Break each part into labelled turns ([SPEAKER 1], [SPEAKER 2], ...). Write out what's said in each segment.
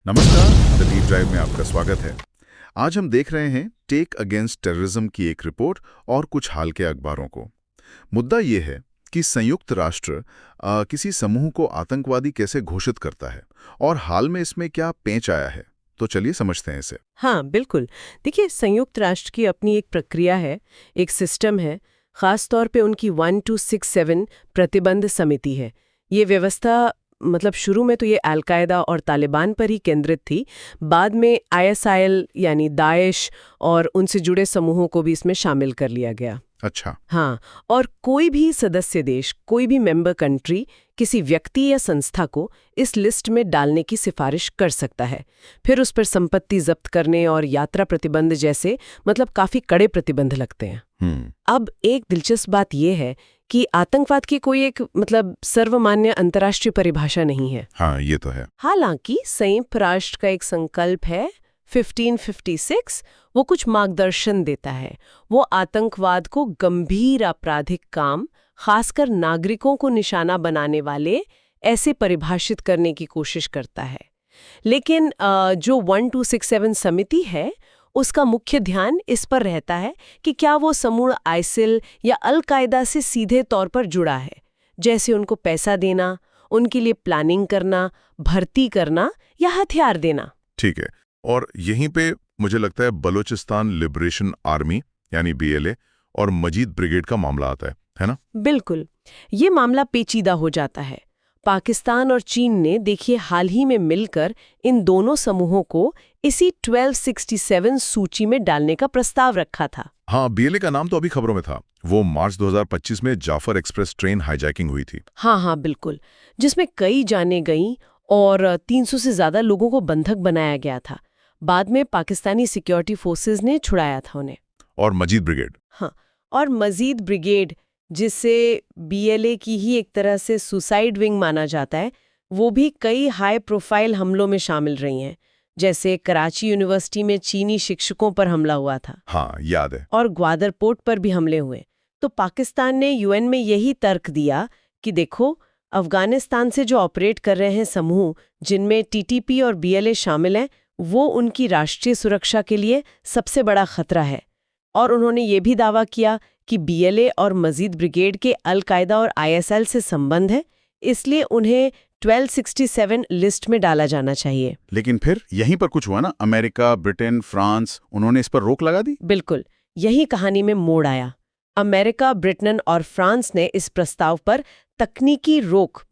[SPEAKER 1] नमस्कार, the deep drive में आपका स्वागत है। आज हम देख रहे हैं टेक अगेंस्ट टेररिज्म की एक रिपोर्ट और कुछ हाल के अखबारों को। मुद्दा ये है कि संयुक्त राष्ट्र किसी समूह को आतंकवादी कैसे घोषित करता है और हाल में इसमें क्या पेंच आया है। तो चलिए समझते हैं इसे।
[SPEAKER 2] हाँ, बिल्कुल। देखिए, संयुक्त राष्ट्र की अपनी एक प्रक्रिया है, एक सिस्टम है। खास तौर पे उनकी 1267 प्रतिबंध समिति है। ये व्यवस्था शुरू में तो ये अल-कायदा और तालिबान पर ही केंद्रित थी। बाद में ISIL यानी दाइश और उनसे जुड़े समूहों को भी इसमें शामिल कर लिया गया।
[SPEAKER 1] अच्छा।
[SPEAKER 2] हाँ, और कोई भी सदस्य देश, कोई भी मेंबर कंट्री किसी व्यक्ति या संस्था को इस लिस्ट में डालने की सिफारिश कर सकता है। फिर उस पर संपत्ति जब्त करने और यात्रा प्रतिबंध जैसे काफी कड़े प्रतिबंध लगते हैं। अब एक दिलचस्प बात यह है कि आतंकवाद की कोई एक सर्वमान्य अंतर्राष्ट्रीय परिभाषा नहीं है।
[SPEAKER 1] हाँ, ये तो है।
[SPEAKER 2] हालांकि संयुक्त राष्ट्र का एक संकल्प है 1556, वो कुछ मार्गदर्शन देता है। वो आतंकवाद को गंभीर आपराधिक काम, खासकर नागरिकों को निशाना बनाने वाले, ऐसे परिभाषित करने की कोशिश करता है। लेकिन जो 1267 समिति है, उसका मुख्य ध्यान इस पर रहता है कि क्या वो समूह आइसिल या अल-कायदा से सीधे तौर पर जुड़ा है, जैसे उनको पैसा देना, उनके लिए प्लानिंग करना, भर्ती करना या हथियार देना।
[SPEAKER 1] ठीक है। और यहीं पे मुझे लगता है बलूचिस्तान लिबरेशन आर्मी यानी BLA और मजीद ब्रिगेड का मामला आता है ना?
[SPEAKER 2] बिल्कुल, ये मामला पेचीदा हो जाता है। पाकिस्तान और चीन ने देखिए हाल ही में मिलकर इन दोनों समूहों को इसी 1267 सूची में डालने का प्रस्ताव रखा था।
[SPEAKER 1] हाँ, BLA का नाम तो अभी खबरों में था। वो मार्च 2025 में जाफर एक्सप्रेस ट्रेन हाईजैकिंग हुई थी।
[SPEAKER 2] हाँ, बिल्कुल, जिसमें कई जानें गईं और 300 से ज्यादा लोगों को बंधक बनाया गया था। बाद में पाकिस्तानी सिक्योरिटी फोर्सेस ने छुड़ाया था उन्हें।
[SPEAKER 1] और मजीद ब्रिगेड।
[SPEAKER 2] हाँ, और मजीद ब्रिगेड, जिसे BLA की ही एक तरह से सुसाइड विंग माना जाता है, वो भी कई हाई प्रोफाइल हमलों में शामिल रही हैं। जैसे कराची यूनिवर्सिटी में चीनी शिक्षकों पर हमला हुआ था।
[SPEAKER 1] हाँ, याद है।
[SPEAKER 2] और ग्वादर पोर्ट पर भी हमले हुए। तो पाकिस्तान ने UN में यही तर्क दिया कि देखो, अफगानिस्तान से जो ऑपरेट कर रहे हैं समूह, जिनमें TTP और BLA शामिल हैं, वो उनकी राष्ट्रीय सुरक्षा के लिए सबसे बड़ा खतरा है। और उन्होंने ये भी दावा किया कि BLA और मजीद ब्रिगेड के अल-कायदा और ISIL से संबंध है, इसलिए उन्हें 1267 लिस्ट में डाला जाना चाहिए।
[SPEAKER 1] लेकिन फिर यहीं पर कुछ हुआ ना, अमेरिका, ब्रिटेन, फ्रांस, उन्होंने इस पर रोक लगा दी।
[SPEAKER 2] बिल्कुल, यही कहानी में मोड़ आया। अमेरिका, ब्रिटेन और फ्रांस ने इस प्रस्ताव पर तकनीकी रोक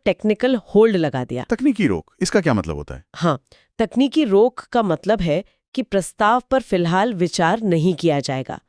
[SPEAKER 2] टेक्निकल होल्ड लगा दिया।
[SPEAKER 1] तकनीकी रोक, इसका क्या मतलब होता है?
[SPEAKER 2] हाँ, तकनीकी रोक का मतलब है कि प्रस्ताव पर फिलहाल विचार नहीं किया जाएगा।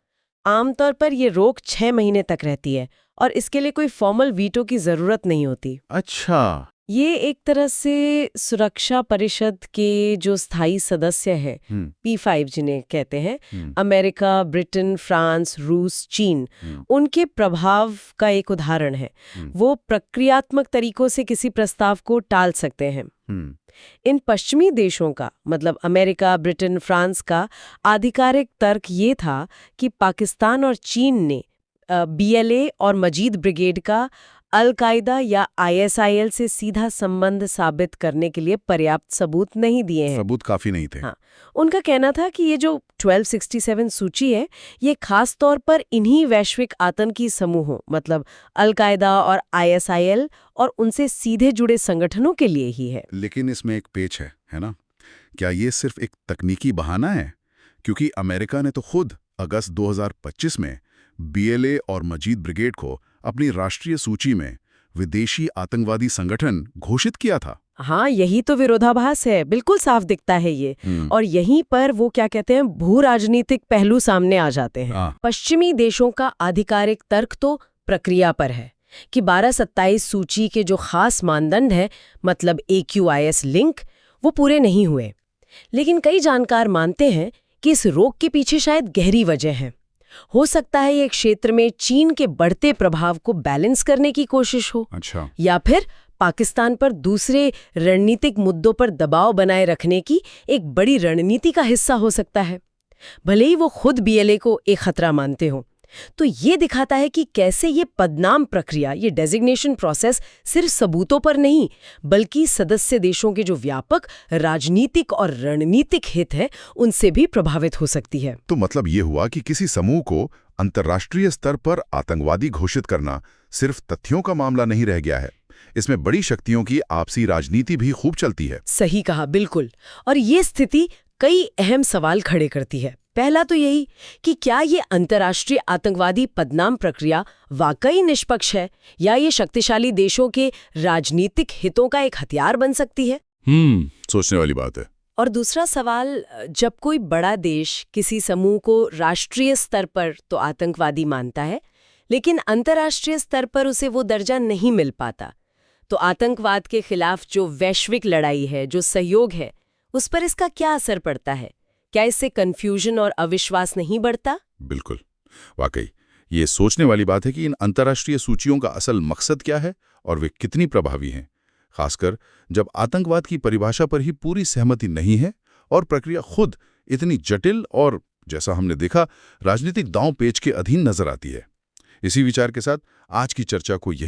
[SPEAKER 2] आमतौर पर ये रोक 6 महीने तक रहती है और इसके लिए कोई फॉर्मल वीटो की जरूरत नहीं होती।
[SPEAKER 1] अच्छा।
[SPEAKER 2] ये एक तरह से सुरक्षा परिषद के जो स्थायी सदस्य है, P5 जिन्हें कहते हैं, अमेरिका, ब्रिटेन, फ्रांस, रूस, चीन, उनके प्रभाव का एक उदाहरण है। वो प्रक्रियात्मक तरीकों से किसी प्रस्ताव को टाल सकते हैं। इन पश्चिमी देशों का अमेरिका, ब्रिटेन, फ्रांस का आधिकारिक तर्क ये था कि पाकिस्तान और चीन ने BLA और मजीद ब्रिगेड का अल-कायदा या ISIL से सीधा संबंध साबित करने के लिए पर्याप्त सबूत नहीं दिए हैं।
[SPEAKER 1] सबूत काफी नहीं थे।
[SPEAKER 2] हाँ, उनका कहना था कि ये जो 1267 सूची है, ये खास तौर पर इन्हीं वैश्विक आतंकी समूहों अल-कायदा और ISIL और उनसे सीधे जुड़े संगठनों के लिए ही है।
[SPEAKER 1] लेकिन इसमें एक पेच है ना? क्या ये सिर्फ एक तकनीकी बहाना है? क्योंकि अमेरिका ने तो खुद अगस्त 2025 में BLA और मजीद ब्रिगेड को अपनी राष्ट्रीय सूची में विदेशी आतंकवादी संगठन घोषित किया था।
[SPEAKER 2] हाँ, यही तो विरोधाभास है, बिल्कुल साफ दिखता है ये। और यहीं पर वो क्या कहते हैं, भू राजनीतिक पहलू सामने आ जाते हैं। पश्चिमी देशों का आधिकारिक तर्क तो प्रक्रिया पर है कि 1227 सूची के जो खास मानदंड है, AQIS लिंक, वो पूरे नहीं हुए। लेकिन कई जानकार मानते हैं कि इस रोक के पीछे शायद गहरी वजह है। हो सकता है ये क्षेत्र में चीन के बढ़ते प्रभाव को बैलेंस करने की कोशिश हो।
[SPEAKER 1] अच्छा।
[SPEAKER 2] या फिर पाकिस्तान पर दूसरे रणनीतिक मुद्दों पर दबाव बनाए रखने की एक बड़ी रणनीति का हिस्सा हो सकता है। भले ही वो खुद BLA को एक खतरा मानते हो, तो ये दिखाता है कि कैसे ये पदनाम प्रक्रिया, ये डेजिग्नेशन प्रोसेस सिर्फ सबूतों पर नहीं, बल्कि सदस्य देशों के जो व्यापक राजनीतिक और रणनीतिक हित हैं, उनसे भी प्रभावित हो सकती है।
[SPEAKER 1] तो मतलब ये हुआ कि किसी समूह को अंतर्राष्ट्रीय स्तर पर आतंकवादी घोषित करना सिर्फ तथ्यों का मामला नहीं रह गया है। इसमें बड़ी शक्तियों की आपसी राजनीति भी खूब चलती है।
[SPEAKER 2] सही कहा, बिल्कुल। और ये स्थिति कई अहम सवाल खड़े करती है। पहला तो यही कि क्या ये अंतर्राष्ट्रीय आतंकवादी पदनाम प्रक्रिया वाकई निष्पक्ष है, या ये शक्तिशाली देशों के राजनीतिक हितों का एक हथियार बन सकती है?
[SPEAKER 1] सोचने वाली बात है।
[SPEAKER 2] और दूसरा सवाल, जब कोई बड़ा देश किसी समूह को राष्ट्रीय स्तर पर तो आतंकवादी मानता है, लेकिन अंतर्राष्ट्रीय स्तर पर उसे वो दर्जा नहीं मिल पाता, तो आतंकवाद के खिलाफ जो वैश्विक लड़ाई है, जो सहयोग है, उस पर इसका क्या असर पड़ता है? क्या इससे कंफ्यूजन और अविश्वास नहीं बढ़ता?
[SPEAKER 1] बिल्कुल, वाकई ये सोचने वाली बात है कि इन अंतर्राष्ट्रीय सूचियों का असल मकसद क्या है और वे कितनी प्रभावी हैं, खासकर जब आतंकवाद की परिभाषा पर ही पूरी सहमति नहीं है और प्रक्रिया खुद इतनी जटिल और, जैसा हमने देखा, राजनीतिक दांव पेच के अधीन नजर आती है। इसी विचार के साथ आज की चर्चा को यही